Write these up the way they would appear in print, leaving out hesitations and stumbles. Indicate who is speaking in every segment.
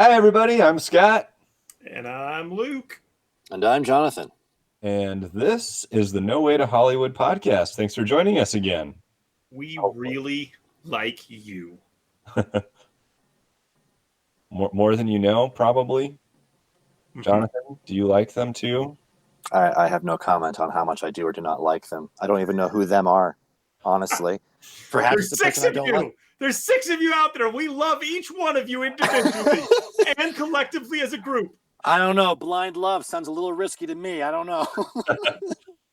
Speaker 1: Hi, everybody. I'm Scott.
Speaker 2: And I'm Luke.
Speaker 3: And I'm Jonathan.
Speaker 1: And this is the No Way to Hollywood podcast. Thanks for joining us again.
Speaker 2: We really like you.
Speaker 1: More than you know, probably. Jonathan, do you like them too?
Speaker 3: I have no comment on how much I do or do not like them. I don't even know who them are, honestly.
Speaker 2: Perhaps there's six of you. Like. There's 6 of you out there. We love each one of you individually and collectively as a group.
Speaker 3: I don't know. Blind love sounds a little risky to me. I don't know.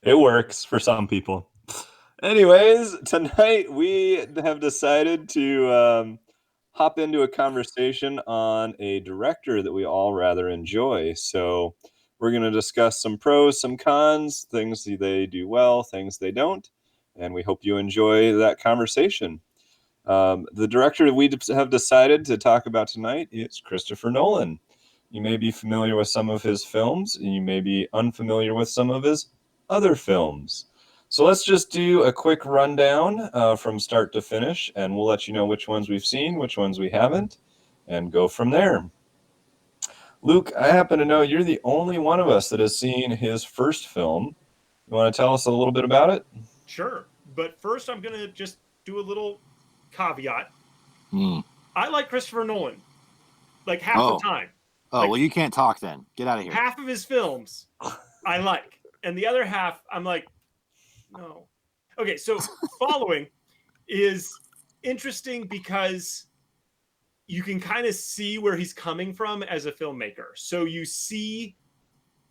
Speaker 1: It works for some people. Anyways, tonight we have decided to hop into a conversation on a director that we all rather enjoy. So we're going to discuss some pros, some cons, things they do well, things they don't, and we hope you enjoy that conversation. The director that we have decided to talk about tonight is Christopher Nolan. You may be familiar with some of his films, and you may be unfamiliar with some of his other films. So let's just do a quick rundown from start to finish, and we'll let you know which ones we've seen, which ones we haven't, and go from there. Luke, I happen to know you're the only one of us that has seen his first film. You want to tell us a little bit about it?
Speaker 2: Sure. But first, I'm going to just do a little caveat.
Speaker 3: Mm.
Speaker 2: I like Christopher Nolan, like half the time.
Speaker 3: Oh, well, you can't talk then. Get out of here.
Speaker 2: Half of his films I like, and the other half I'm like, no. Okay, so following is interesting because you can kind of see where he's coming from as a filmmaker. So you see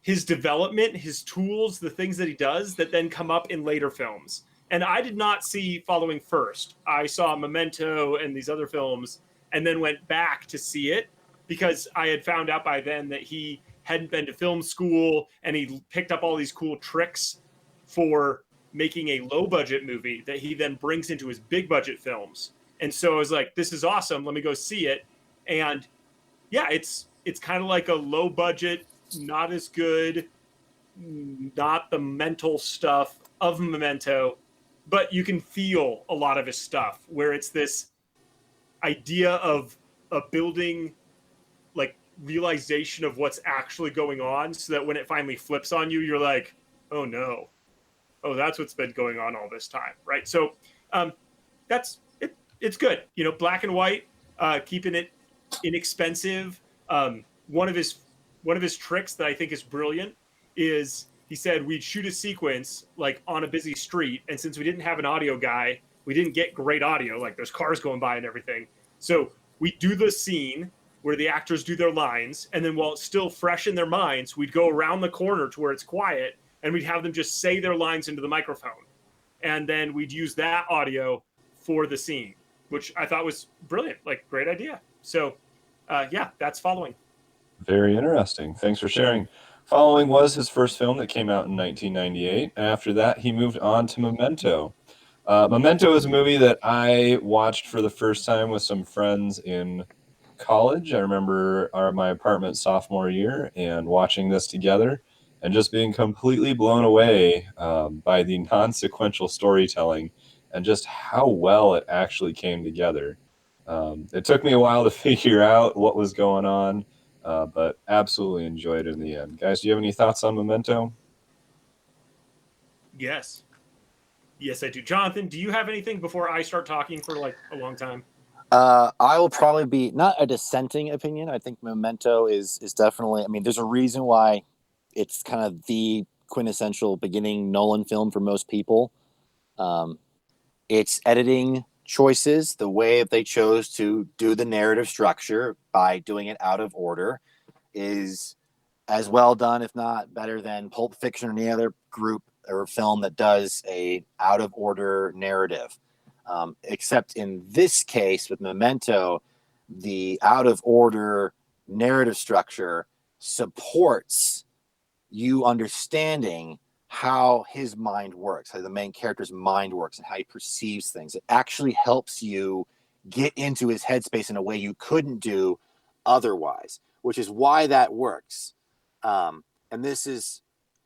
Speaker 2: his development, his tools, the things that he does that then come up in later films. And I did not see Following first. I saw Memento and these other films and then went back to see it because I had found out by then that he hadn't been to film school and he picked up all these cool tricks for making a low budget movie that he then brings into his big budget films. And so I was like, this is awesome. Let me go see it. And yeah, it's kind of like a low budget, not as good, not the mental stuff of Memento, but you can feel a lot of his stuff where it's this idea of a building like realization of what's actually going on so that when it finally flips on you, you're like, oh no. Oh, that's what's been going on all this time. Right. So that's it. It's good. You know, black and white, keeping it inexpensive. One of his tricks that I think is brilliant is he said we'd shoot a sequence like on a busy street. And since we didn't have an audio guy, we didn't get great audio. Like there's cars going by and everything. So we do the scene where the actors do their lines. And then while it's still fresh in their minds, we'd go around the corner to where it's quiet and we'd have them just say their lines into the microphone. And then we'd use that audio for the scene, which I thought was brilliant. Like great idea. So yeah, that's Following.
Speaker 1: Very interesting. Thanks for sharing. Following was his first film that came out in 1998. And after that, he moved on to Memento. Memento is a movie that I watched for the first time with some friends in college. I remember my apartment sophomore year and watching this together and just being completely blown away by the non-sequential storytelling and just how well it actually came together. It took me a while to figure out what was going on. But absolutely enjoyed it in the end. Guys, do you have any thoughts on Memento?
Speaker 2: Yes. Yes, I do. Jonathan, do you have anything before I start talking for like a long time?
Speaker 3: I will probably be not a dissenting opinion. I think Memento is definitely, I mean, there's a reason why it's kind of the quintessential beginning Nolan film for most people. It's editing choices, the way they chose to do the narrative structure by doing it out of order is as well done, if not better than Pulp Fiction or any other group or film that does a out of order narrative. Except in this case with Memento, the out of order narrative structure supports you understanding how his mind works, how the main character's mind works, and how he perceives things. It actually helps you get into his headspace in a way you couldn't do otherwise, which is why that works. And this is,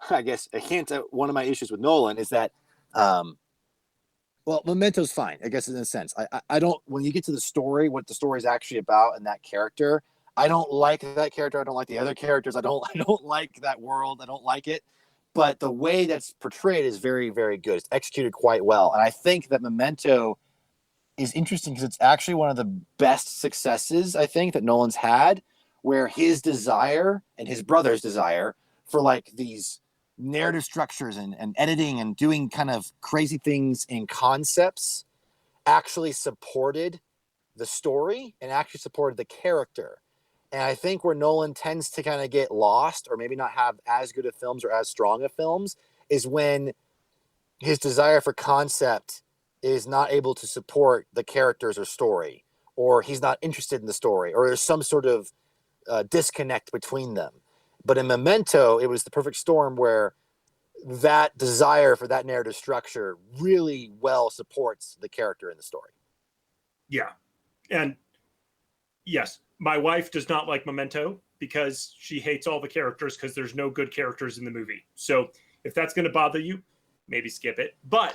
Speaker 3: I guess, a hint at one of my issues with Nolan is that, well, Memento's fine, I guess, in a sense. I don't, when you get to the story, what the story is actually about and that character, I don't like that character. I don't like the other characters. I don't like that world. I don't like it. But the way that's portrayed is very, very good. It's executed quite well. And I think that Memento is interesting because it's actually one of the best successes, I think, that Nolan's had, where his desire and his brother's desire for like these narrative structures and editing and doing kind of crazy things in concepts actually supported the story and actually supported the character. And I think where Nolan tends to kind of get lost or maybe not have as good of films or as strong of films is when his desire for concept is not able to support the characters or story, or he's not interested in the story, or there's some sort of disconnect between them. But in Memento, it was the perfect storm where that desire for that narrative structure really well supports the character in the story.
Speaker 2: Yeah. And yes, my wife does not like Memento because she hates all the characters because there's no good characters in the movie. So if that's going to bother you, maybe skip it. But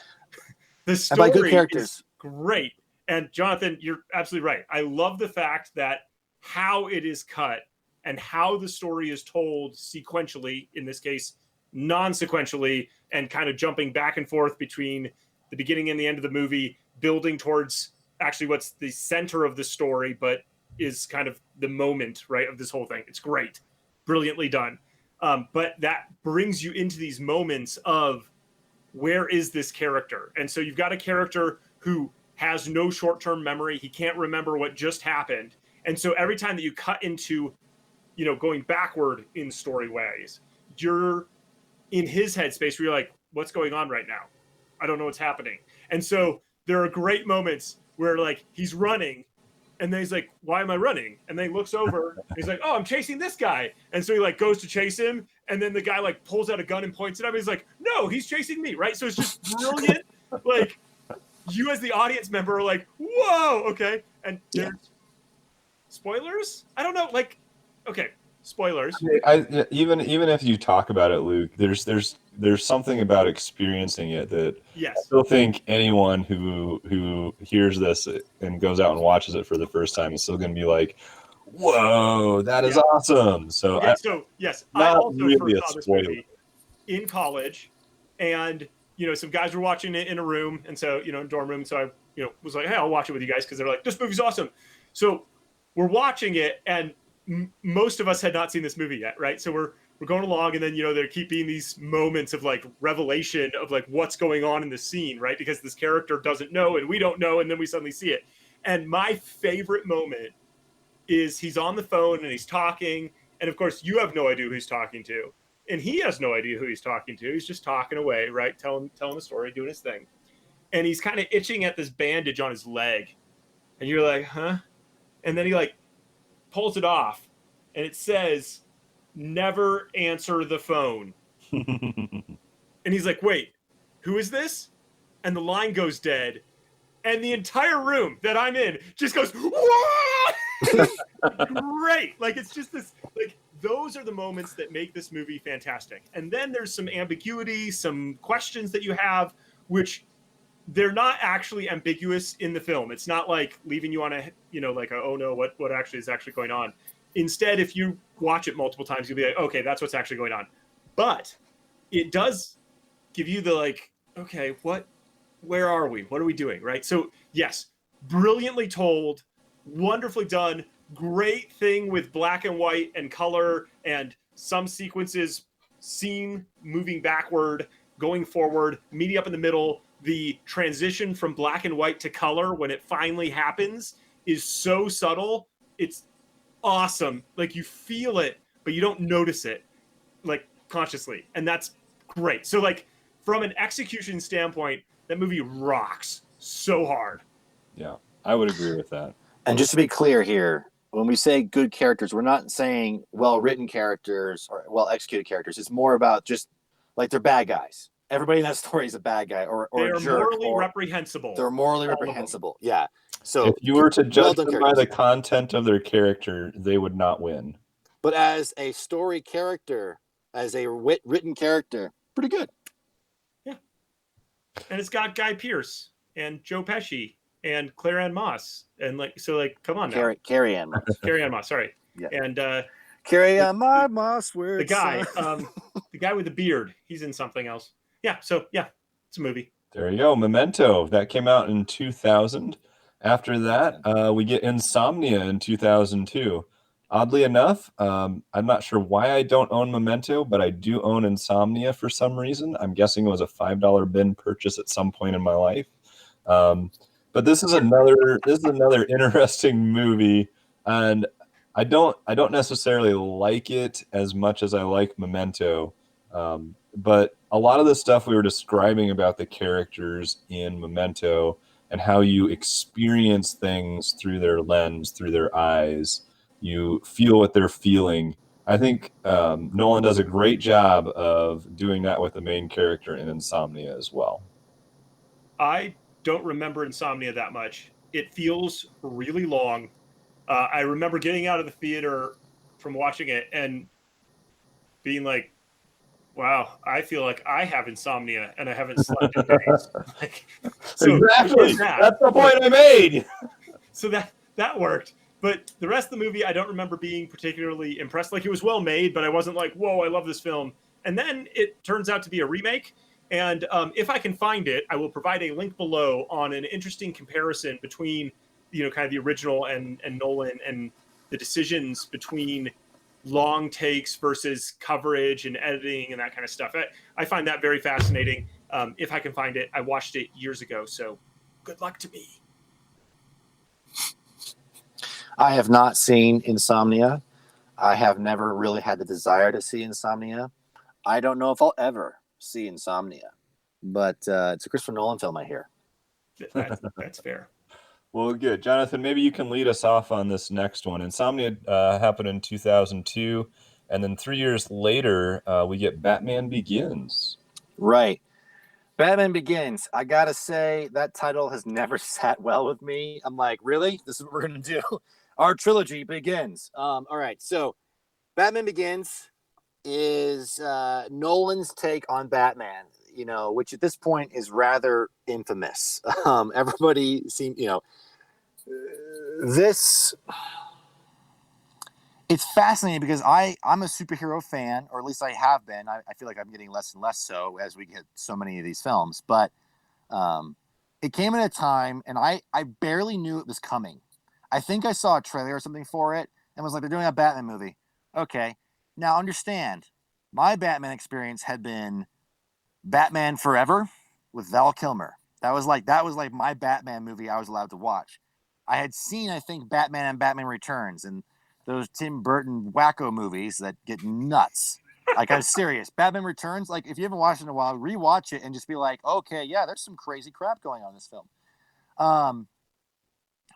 Speaker 2: the story
Speaker 3: good characters
Speaker 2: is great. And Jonathan, you're absolutely right. I love the fact that how it is cut and how the story is told sequentially, in this case, non-sequentially, and kind of jumping back and forth between the beginning and the end of the movie, building towards actually what's the center of the story, but is kind of the moment, right, of this whole thing. It's great. Brilliantly done. But that brings you into these moments of where is this character? And so you've got a character who has no short-term memory. He can't remember what just happened. And so every time that you cut into, going backward in story ways, you're in his headspace where you're like, what's going on right now? I don't know what's happening. And so there are great moments where like he's running and then he's like, why am I running? And then he looks over and he's like, oh, I'm chasing this guy. And so he like goes to chase him. And then the guy like pulls out a gun and points at him. He's like, no, he's chasing me. Right. So it's just brilliant. Like you as the audience member are like, whoa. Okay. And there's spoilers. I don't know. Like, okay. Spoilers.
Speaker 1: Even if you talk about it, Luke, there's something about experiencing it that I still think anyone who hears this and goes out and watches it for the first time is still going to be like, "Whoa, that is awesome!" So,
Speaker 2: I also
Speaker 1: really
Speaker 2: first saw this movie in college, and some guys were watching it in a room, and so in a dorm room. So I was like, "Hey, I'll watch it with you guys," because they're like, "This movie's awesome." So we're watching it, and most of us had not seen this movie yet, right? So we're going along, and then there keep being these moments of like revelation of like what's going on in the scene, right? Because this character doesn't know and we don't know, and then we suddenly see it. And my favorite moment is he's on the phone and he's talking, and of course you have no idea who he's talking to, and he has no idea who he's talking to. He's just talking away, right? Telling the story, doing his thing, and he's kind of itching at this bandage on his leg, and you're like, huh? And then he like pulls it off, and it says, never answer the phone. And he's like, wait, who is this? And the line goes dead, and the entire room that I'm in just goes, whoa! Great. Like, it's just this, like, those are the moments that make this movie fantastic. And then there's some ambiguity, some questions that you have, which they're not actually ambiguous in the film. It's not like leaving you on a, like a, oh no, what actually is actually going on. Instead, if you watch it multiple times, you'll be like, okay, that's what's actually going on. But it does give you the like, okay, where are we? What are we doing? Right? So yes, brilliantly told, wonderfully done, great thing with black and white and color, and some sequences seen moving backward, going forward, meeting up in the middle. The transition from black and white to color when it finally happens is so subtle. It's awesome. Like you feel it, but you don't notice it like consciously. And that's great. So like from an execution standpoint, that movie rocks so hard.
Speaker 1: Yeah, I would agree with that.
Speaker 3: And just to be clear here, when we say good characters, we're not saying well-written characters or well-executed characters. It's more about just like they're bad guys. Everybody in that story is a bad guy or a jerk.
Speaker 2: Morally reprehensible.
Speaker 3: They're morally reprehensible. Yeah. So
Speaker 1: if you were to judge them by the content of their character, they would not win.
Speaker 3: But as a story character, as a written character, pretty good.
Speaker 2: Yeah. And it's got Guy Pearce and Joe Pesci and Claire Ann Moss. And like, so like, come on now.
Speaker 3: Carrie Ann Moss.
Speaker 2: Carrie Ann Moss, sorry.
Speaker 3: Yeah.
Speaker 2: And
Speaker 3: Carry on my moss where
Speaker 2: the
Speaker 3: it's
Speaker 2: guy, the guy with the beard, he's in something else. Yeah, so yeah, it's a movie.
Speaker 1: There you go. Memento. That came out in 2000. After that, we get Insomnia in 2002. Oddly enough, I'm not sure why I don't own Memento, but I do own Insomnia for some reason. I'm guessing it was a $5 bin purchase at some point in my life. But this is another interesting movie, and I don't necessarily like it as much as I like Memento. But a lot of the stuff we were describing about the characters in Memento and how you experience things through their lens, through their eyes, you feel what they're feeling. I think Nolan does a great job of doing that with the main character in Insomnia as well.
Speaker 2: I don't remember Insomnia that much. It feels really long. I remember getting out of the theater from watching it and being like, wow, I feel like I have insomnia and I haven't slept in days. Like, so
Speaker 1: Exactly. That's the point I made.
Speaker 2: So that worked. But the rest of the movie, I don't remember being particularly impressed. Like, it was well made, but I wasn't like, whoa, I love this film. And then it turns out to be a remake. And if I can find it, I will provide a link below on an interesting comparison between, kind of the original and Nolan, and the decisions between long takes versus coverage and editing and that kind of stuff. I find that very fascinating. If I can find it, I watched it years ago, so good luck to me.
Speaker 3: I have not seen Insomnia. I have never really had the desire to see Insomnia. I don't know if I'll ever see Insomnia, but it's a Christopher Nolan film, I hear.
Speaker 2: That's fair.
Speaker 1: Well, good. Jonathan, maybe you can lead us off on this next one. Insomnia happened in 2002, and then 3 years later, we get Batman Begins.
Speaker 3: Right. Batman Begins. I gotta say, that title has never sat well with me. I'm like, really? This is what we're gonna do? Our trilogy begins. All right. So, Batman Begins is Nolan's take on Batman. Which at this point is rather infamous. Everybody seems, this. It's fascinating because I'm a superhero fan, or at least I have been. I feel like I'm getting less and less so as we get so many of these films. But it came at a time, and I barely knew it was coming. I think I saw a trailer or something for it and was like, they're doing a Batman movie. Okay. Now understand, my Batman experience had been Batman Forever with Val Kilmer. That was like my Batman movie I was allowed to watch. I had seen, I think, Batman and Batman Returns and those Tim Burton wacko movies that get nuts. Like, I'm serious. Batman Returns, like, if you haven't watched it in a while, rewatch it and just be like, okay, yeah, there's some crazy crap going on in this film.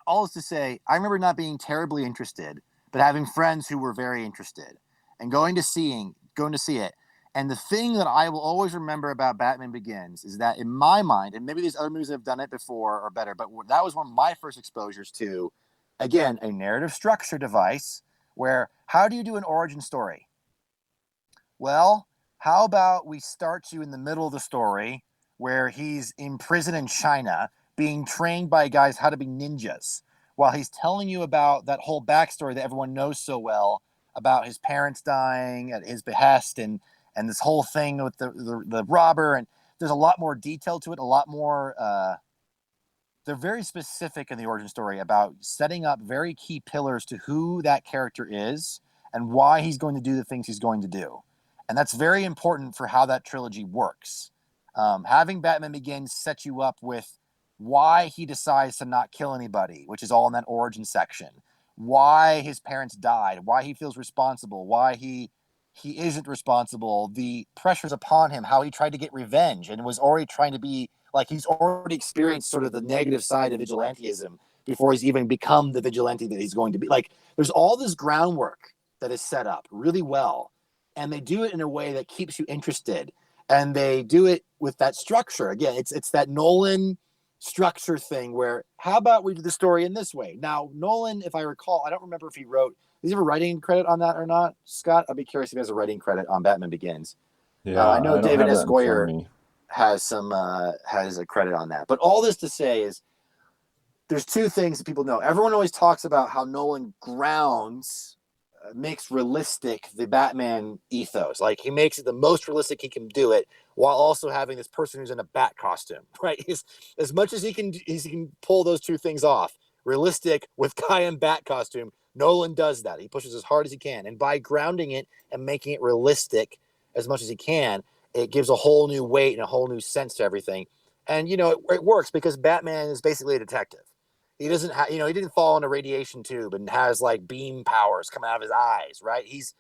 Speaker 3: All is to say, I remember not being terribly interested, but having friends who were very interested and going to see it. And the thing that I will always remember about Batman Begins is that in my mind, and maybe these other movies that have done it before are better, but that was one of my first exposures to, again, a narrative structure device where how do you do an origin story? Well, how about we start you in the middle of the story where he's in prison in China being trained by guys how to be ninjas while he's telling you about that whole backstory that everyone knows so well about his parents dying at his behest and this whole thing with the robber. And there's a lot more detail to it, a lot more they're very specific in the origin story about setting up very key pillars to who that character is and why he's going to do the things he's going to do. And that's very important for how that trilogy works. Having Batman Begins set you up with why he decides to not kill anybody, which is all in that origin section, why his parents died, why he feels responsible, why he isn't responsible, the pressures upon him, how he tried to get revenge and was already trying to be like he's already experienced sort of the negative side of vigilantism before he's even become the vigilante that he's going to be. Like, there's all this groundwork that is set up really well, and they do it in a way that keeps you interested, and they do it with that structure. Again, it's that Nolan structure thing where how about we do the story in this way? Now, Nolan, if I recall, I don't remember if he wrote, does he have a writing credit on that or not? Scott, I'd be curious if he has a writing credit on Batman Begins.
Speaker 1: Yeah,
Speaker 3: I know
Speaker 1: I don't
Speaker 3: David
Speaker 1: have
Speaker 3: S.
Speaker 1: that in front of
Speaker 3: Goyer
Speaker 1: me.
Speaker 3: has a credit on that. But all this to say is there's two things that people know. Everyone always talks about how Nolan grounds makes realistic the Batman ethos. Like he makes it the most realistic he can do it, while also having this person who's in a bat costume, right? As much as he can pull those two things off, realistic with guy in bat costume. Nolan does that. He pushes as hard as he can, and by grounding it and making it realistic as much as he can, it gives a whole new weight and a whole new sense to everything. And it works because Batman is basically a detective. He doesn't have, he didn't fall in a radiation tube and has like beam powers coming out of his eyes, right? He's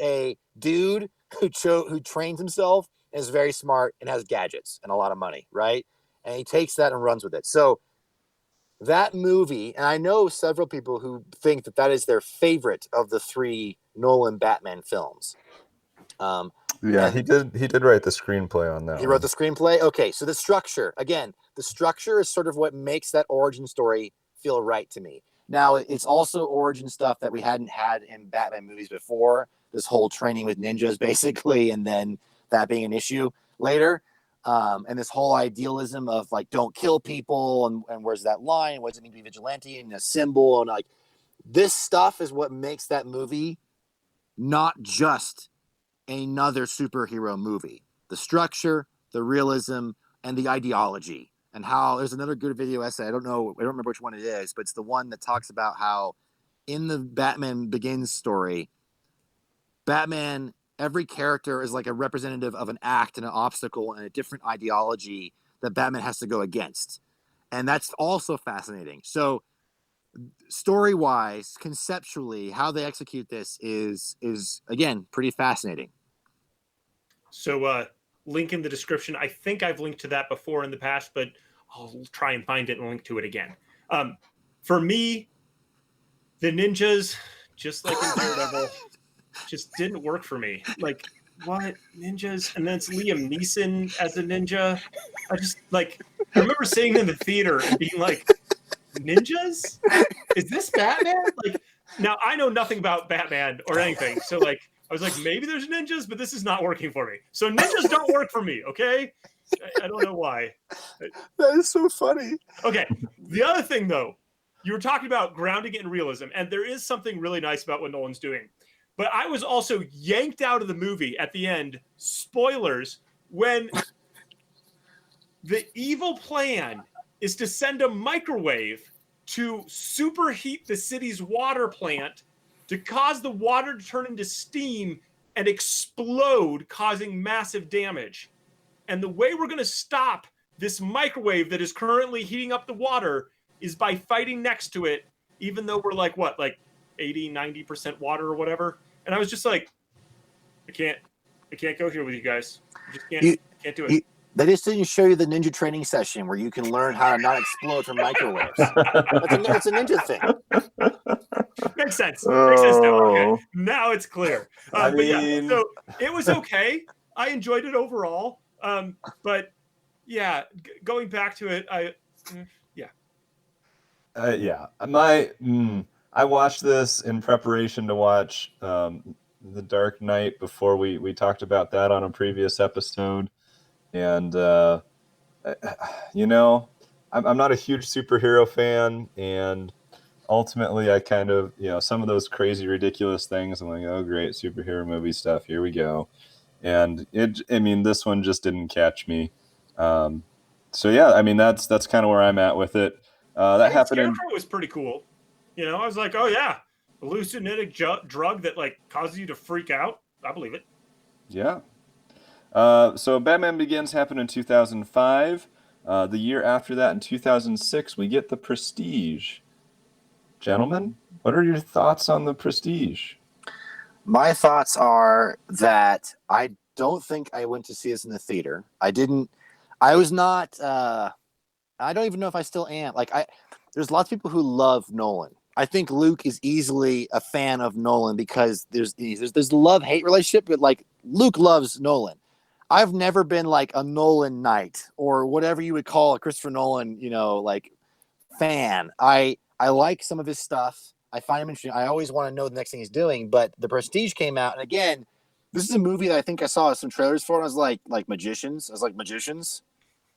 Speaker 3: a dude who trains himself and is very smart and has gadgets and a lot of money, right? And he takes that and runs with it. So that movie, and I know several people who think that is their favorite of the 3 Nolan Batman films.
Speaker 1: Yeah, he did write the screenplay on that.
Speaker 3: He wrote the screenplay. Okay, so the structure is sort of what makes that origin story feel right to me. Now, it's also origin stuff that we hadn't had in Batman movies before. This whole training with ninjas, basically, and then that being an issue later. And this whole idealism of like, don't kill people, and where's that line? What does it mean to be vigilante, and a symbol, and like this stuff is what makes that movie not just another superhero movie. The structure, the realism, and the ideology. And how there's another good video essay. I don't remember which one it is, but it's the one that talks about how in the Batman Begins story, Batman, every character is like a representative of an act and an obstacle and a different ideology that Batman has to go against. And that's also fascinating. So story-wise, conceptually, how they execute this is again pretty fascinating.
Speaker 2: So link in the description. I think I've linked to that before in the past, but I'll try and find it and link to it again. For me, the ninjas, just like in Daredevil, just didn't work for me. Like, what? Ninjas? And then it's Liam Neeson as a ninja. I remember seeing it in the theater and being like, ninjas? Is this Batman? Like, now I know nothing about Batman or anything. So like, I was like, maybe there's ninjas, but this is not working for me. So ninjas don't work for me, okay? I don't know why.
Speaker 3: That is so funny.
Speaker 2: Okay. The other thing, though, you were talking about grounding it in realism, and there is something really nice about what Nolan's doing. But I was also yanked out of the movie at the end, spoilers, when the evil plan is to send a microwave to superheat the city's water plant to cause the water to turn into steam and explode, causing massive damage. And the way we're going to stop this microwave that is currently heating up the water is by fighting next to it, even though we're like 80, 90% water or whatever. And I was just like, I can't go here with you guys. I just can't do it.
Speaker 3: They just didn't show you the ninja training session where you can learn how to not explode from microwaves. That's a ninja thing.
Speaker 2: Makes sense. Makes sense now. Okay. Now it's clear. But yeah, so it was okay. I enjoyed it overall. But yeah, going back to it,
Speaker 1: I watched this in preparation to watch The Dark Knight before we talked about that on a previous episode. And, I'm not a huge superhero fan. And ultimately, I kind of, some of those crazy, ridiculous things, I'm like, oh, great, superhero movie stuff. Here we go. And this one just didn't catch me. So, yeah, that's kind of where I'm at with it. That happened.
Speaker 2: Scarecrow was pretty cool. I was like, oh, yeah, hallucinogenic drug that causes you to freak out. I believe it.
Speaker 1: Yeah. So Batman Begins happened in 2005. The year after that, in 2006, we get The Prestige. Gentlemen, what are your thoughts on The Prestige?
Speaker 3: My thoughts are that I don't think I went to see this in the theater. I don't even know if I still am. There's lots of people who love Nolan. I think Luke is easily a fan of Nolan because there's the love-hate relationship, but Luke loves Nolan. I've never been a Nolan knight or whatever you would call a Christopher Nolan, fan. I like some of his stuff. I find him interesting. I always want to know the next thing he's doing. But The Prestige came out, and again, this is a movie that I think I saw some trailers for, and I was like magicians. I was like, magicians?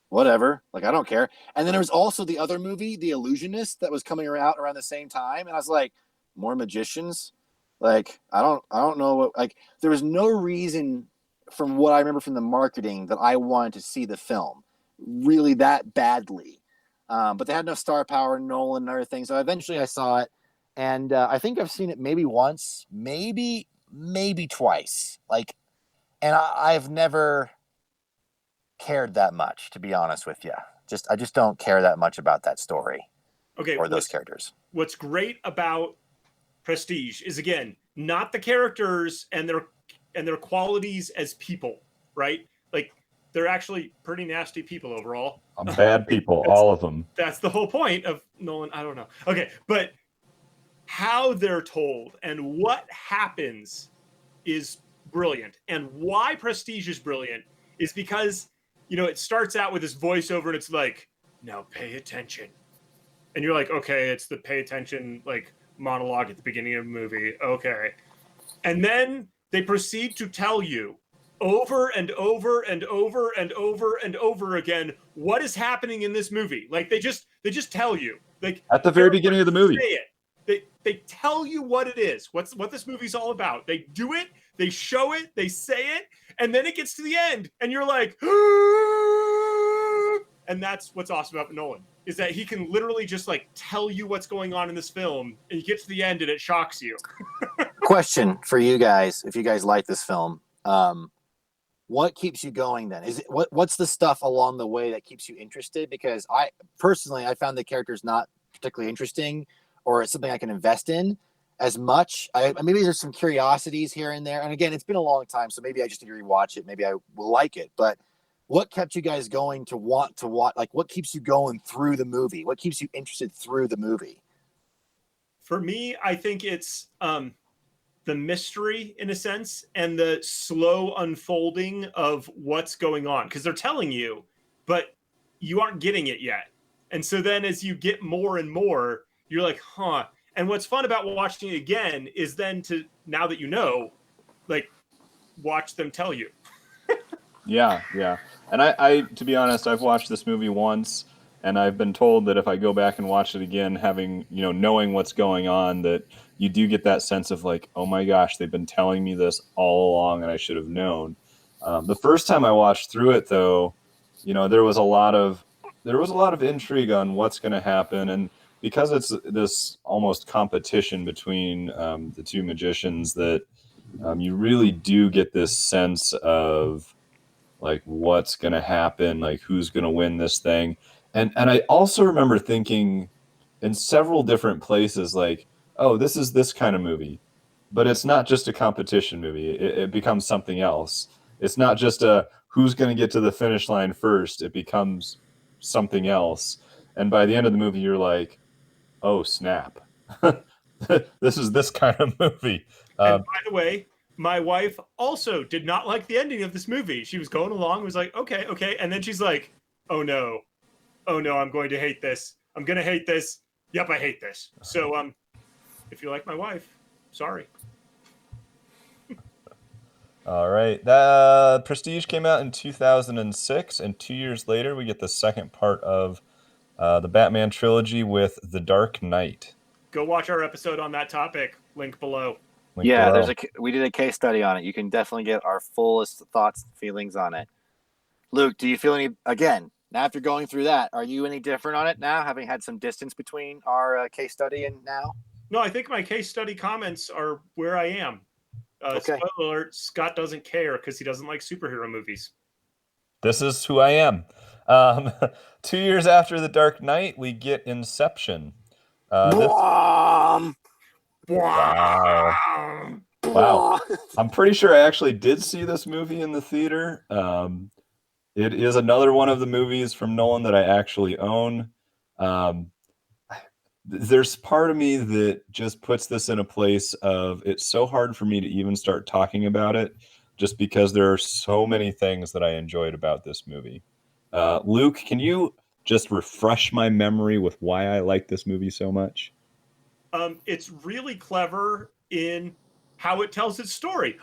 Speaker 3: Whatever. I don't care. And then there was also the other movie, The Illusionist, that was coming out around the same time, and I was like, more magicians? Like, I don't know what, like, there was no reason from what I remember from the marketing that I wanted to see the film really that badly. But they had enough star power, Nolan and everything. So eventually I saw it. And I think I've seen it maybe once, maybe twice. Like, and I've never cared that much, to be honest with you. I just don't care that much about that story
Speaker 2: Okay,
Speaker 3: or those characters.
Speaker 2: What's great about Prestige is, again, not the characters and their qualities as people, right? Like, they're actually pretty nasty people overall.
Speaker 1: Bad people, all of them.
Speaker 2: That's the whole point of Nolan. I don't know. Okay, but how they're told and what happens is brilliant. And why Prestige is brilliant is because, it starts out with this voiceover and it's like, now pay attention. And you're like, okay, it's the pay attention, like, monologue at the beginning of the movie. Okay. And then they proceed to tell you over and over and over and over and over again what is happening in this movie. Like, they just tell you. Like,
Speaker 1: at the very beginning of the movie.
Speaker 2: Say it. They tell you what it is, what this movie's all about. They do it, they show it, they say it, and then it gets to the end, and you're like, and that's what's awesome about Nolan, is that he can literally just, like, tell you what's going on in this film, and you get to the end and it shocks you.
Speaker 3: Question for you guys, if you guys like this film, what keeps you going then? Is it what's the stuff along the way that keeps you interested? Because I found the characters not particularly interesting, or it's something I can invest in as much. Maybe there's some curiosities here and there. And again, it's been a long time, so maybe I just need to rewatch it. Maybe I will like it. But what kept you guys going to want to watch? Like, what keeps you going through the movie? What keeps you interested through the movie?
Speaker 2: For me, I think it's the mystery, in a sense, and the slow unfolding of what's going on. Because they're telling you, but you aren't getting it yet. And so then as you get more and more, you're like, huh. And what's fun about watching it again is then to, now that you know, like, watch them tell you.
Speaker 1: Yeah. And I, to be honest, I've watched this movie once, and I've been told that if I go back and watch it again, having, knowing what's going on, that you do get that sense of like, oh my gosh, they've been telling me this all along and I should have known. The first time I watched through it, though, there was a lot of intrigue on what's going to happen. And because it's this almost competition between the two magicians, that you really do get this sense of like what's going to happen, like who's going to win this thing. And I also remember thinking in several different places, like, oh, this is this kind of movie, but it's not just a competition movie. It becomes something else. It's not just a who's going to get to the finish line first. It becomes something else. And by the end of the movie, you're like, oh, snap. This is this kind of movie.
Speaker 2: And by the way, my wife also did not like the ending of this movie. She was going along, was like, okay. And then she's like, oh no, I'm going to hate this. I'm going to hate this. Yep, I hate this. So if you like my wife, sorry.
Speaker 1: All right. The Prestige came out in 2006, and 2 years later, we get the second part of the Batman trilogy with The Dark Knight.
Speaker 2: Go watch our episode on that topic. Link below.
Speaker 3: We did a case study on it. You can definitely get our fullest thoughts and feelings on it. Luke, do you feel now after going through that, are you any different on it now, having had some distance between our case study and now?
Speaker 2: No, I think my case study comments are where I am.
Speaker 3: Okay.
Speaker 2: Spoiler alert, Scott doesn't care because he doesn't like superhero movies.
Speaker 1: This is who I am. 2 years after The Dark Knight, we get Inception. Wow. I'm pretty sure I actually did see this movie in the theater. It is another one of the movies from Nolan that I actually own. There's part of me that just puts this in a place of it's so hard for me to even start talking about it, just because there are so many things that I enjoyed about this movie. Luke, can you just refresh my memory with why I like this movie so much?
Speaker 2: It's really clever in how it tells its story.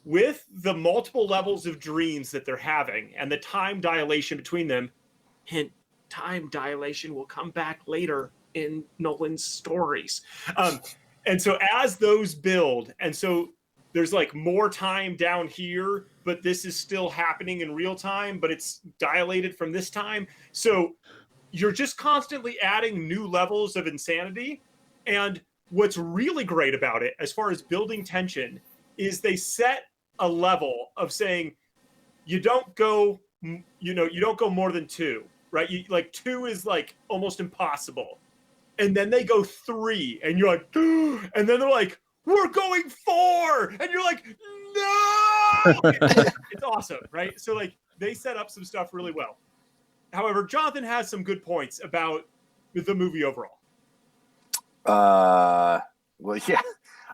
Speaker 2: With the multiple levels of dreams that they're having and the time dilation between them, hint, time dilation will come back later. in Nolan's stories. And so as those build, and so there's like more time down here, but this is still happening in real time, but it's dilated from this time. So you're just constantly adding new levels of insanity. And what's really great about it, as far as building tension, is they set a level of saying you don't go, you don't go more than 2, right? Like 2 is like almost impossible. And then they go 3, and you're like, and then they're like, we're going 4, and you're like, no. It's awesome, right? So like they set up some stuff really well. However, Jonathan has some good points about the movie overall.
Speaker 3: Well, yeah,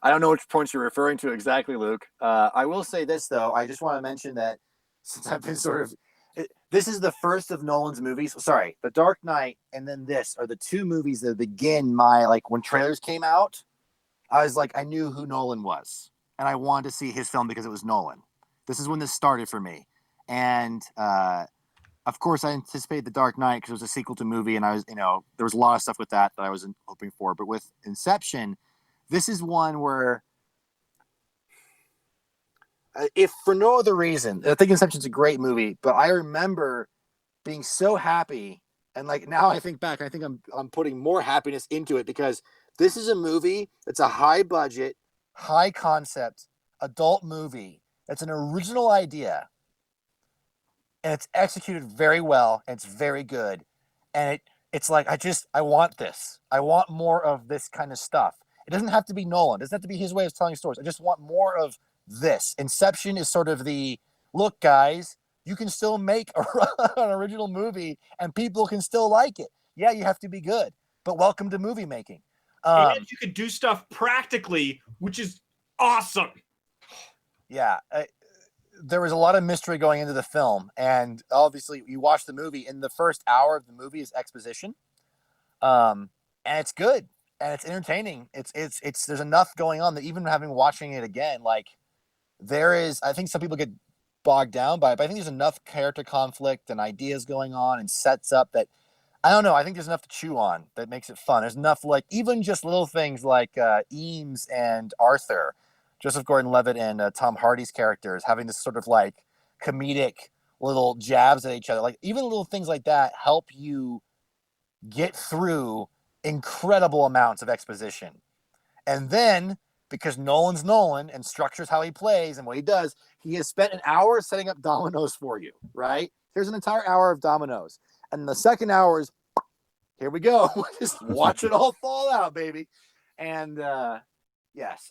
Speaker 3: I don't know which points you're referring to exactly, Luke. I will say this though. I just want to mention that since I've been this is the first of Nolan's movies. Sorry, The Dark Knight and then this are the 2 movies that begin my, like, when trailers came out, I was like, I knew who Nolan was, and I wanted to see his film because it was Nolan. This is when this started for me, and of course, I anticipated The Dark Knight because it was a sequel to movie, and I was, there was a lot of stuff with that I wasn't hoping for. But with Inception, this is one where, if for no other reason, I think Inception's a great movie, but I remember being so happy, and like now I think back, I think I'm putting more happiness into it because this is a movie that's a high budget, high concept, adult movie. That's an original idea. And it's executed very well, and it's very good. And it's like, I want this. I want more of this kind of stuff. It doesn't have to be Nolan. It doesn't have to be his way of telling stories. I just want more of this. Inception is sort of the, look, guys, you can still make an original movie, and people can still like it. Yeah, you have to be good, but welcome to movie making.
Speaker 2: And you could do stuff practically, which is awesome.
Speaker 3: Yeah. There was a lot of mystery going into the film, and obviously you watch the movie, in the first hour of the movie is exposition. And it's good and it's entertaining. It's there's enough going on that even watching it again, like I think some people get bogged down by it, but I think there's enough character conflict and ideas going on and sets up that, I don't know, I think there's enough to chew on that makes it fun. There's enough, like, even just little things like Eames and Arthur, Joseph Gordon-Levitt and Tom Hardy's characters having this sort of like comedic little jabs at each other. Like, even little things like that help you get through incredible amounts of exposition. And then, because Nolan's Nolan and structures how he plays and what he does, he has spent an hour setting up dominoes for you, right? Here's an entire hour of dominoes. And the second hour is, here we go. Just watch it all fall out, baby. And yes,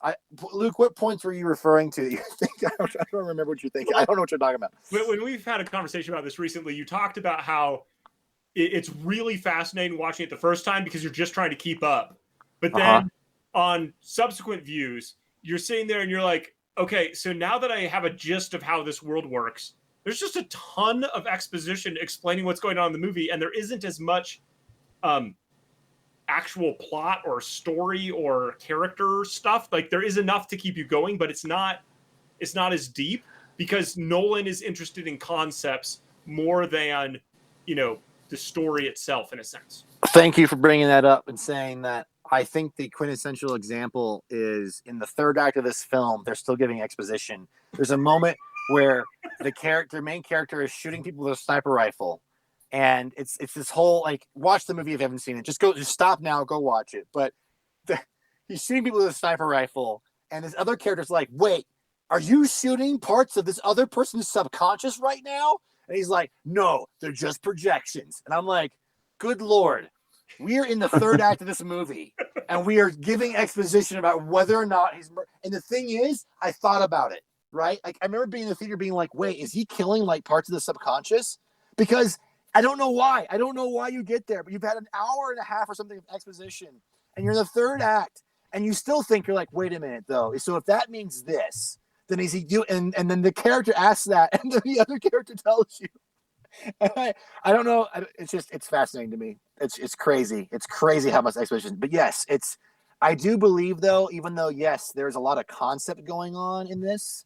Speaker 3: Luke, what points were you referring to? You think I don't remember what you're thinking. I don't know what you're talking about.
Speaker 2: When we've had a conversation about this recently, you talked about how it's really fascinating watching it the first time because you're just trying to keep up. But then on subsequent views, you're sitting there and you're like, okay, so now that I have a gist of how this world works, there's just a ton of exposition explaining what's going on in the movie, and there isn't as much actual plot or story or character stuff. Like, there is enough to keep you going, but it's not as deep because Nolan is interested in concepts more than, the story itself, in a sense.
Speaker 3: Thank you for bringing that up and saying that. I think the quintessential example is in the third act of this film, they're still giving exposition. There's a moment where the main character is shooting people with a sniper rifle. And it's this whole, like, watch the movie if you haven't seen it. Just stop now, go watch it. But he's shooting people with a sniper rifle, and this other character's like, wait, are you shooting parts of this other person's subconscious right now? And he's like, no, they're just projections. And I'm like, good Lord, we are in the third act of this movie, and we are giving exposition about whether or not he's. And the thing is, I thought about it, right? Like, I remember being in the theater being like, wait, is he killing like parts of the subconscious? Because I don't know why. I don't know why you get there, but you've had an hour and a half or something of exposition, and you're in the third act, and you still think, you're like, wait a minute, though. So if that means this, then is he do? And then the character asks that, and then the other character tells you. And I don't know. It's fascinating to me. It's crazy. It's crazy how much exposition. But yes, I do believe, though, even though, yes, there's a lot of concept going on in this,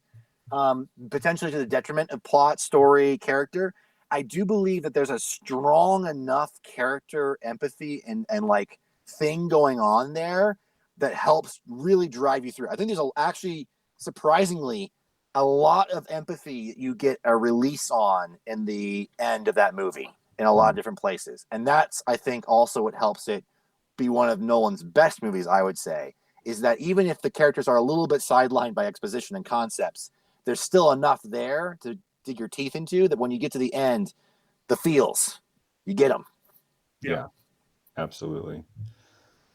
Speaker 3: potentially to the detriment of plot, story, character, I do believe that there's a strong enough character empathy and like thing going on there that helps really drive you through. I think there's actually surprisingly a lot of empathy you get a release on in the end of that movie in a lot of different places. And that's, I think, also what helps it be one of Nolan's best movies, I would say, is that even if the characters are a little bit sidelined by exposition and concepts, there's still enough there to dig your teeth into that when you get to the end, the feels, you get them.
Speaker 1: Yeah, absolutely.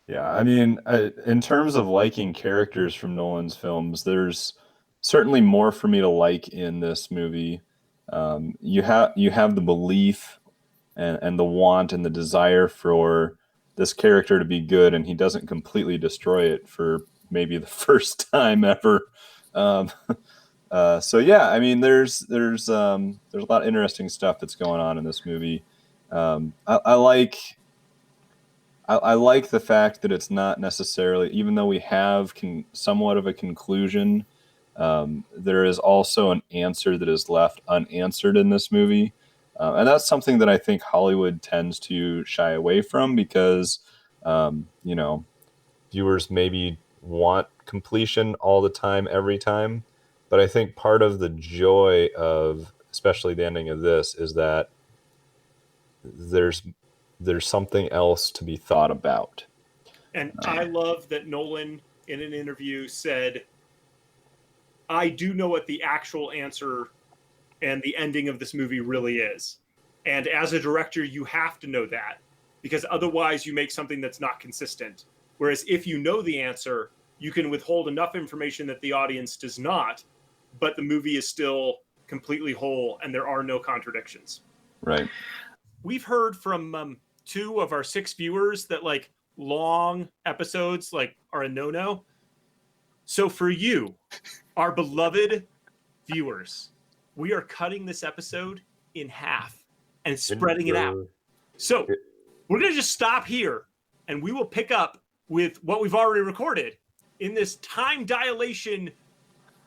Speaker 1: Yeah, I mean, in terms of liking characters from Nolan's films, there's certainly more for me to like in this movie. You have the belief and the want and the desire for this character to be good, and he doesn't completely destroy it for maybe the first time ever. Um, so yeah, I mean, there's a lot of interesting stuff that's going on in this movie. I like. I like the fact that it's not necessarily, even though we have somewhat of a conclusion, there is also an answer that is left unanswered in this movie. And that's something that I think Hollywood tends to shy away from because, viewers maybe want completion all the time, every time. But I think part of the joy of, especially the ending of this, is that there's something else to be thought about.
Speaker 2: And I love that Nolan, in an interview, said, I do know what the actual answer and the ending of this movie really is. And as a director, you have to know that, because otherwise you make something that's not consistent. Whereas if you know the answer, you can withhold enough information that the audience does not, but the movie is still completely whole and there are no contradictions.
Speaker 1: Right.
Speaker 2: We've heard from 2 of our 6 viewers that like long episodes like are a no-no. So for you, our beloved viewers, we are cutting this episode in half and spreading it out. So we're going to just stop here and we will pick up with what we've already recorded in this time dilation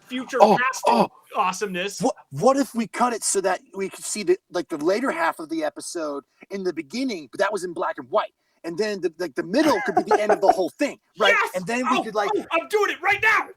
Speaker 2: future past awesomeness.
Speaker 3: What if we cut it so that we could see the later half of the episode in the beginning, but that was in black and white, and then the middle could be the end of the whole thing, right?
Speaker 2: Yes!
Speaker 3: And then we could
Speaker 2: I'm doing it right now.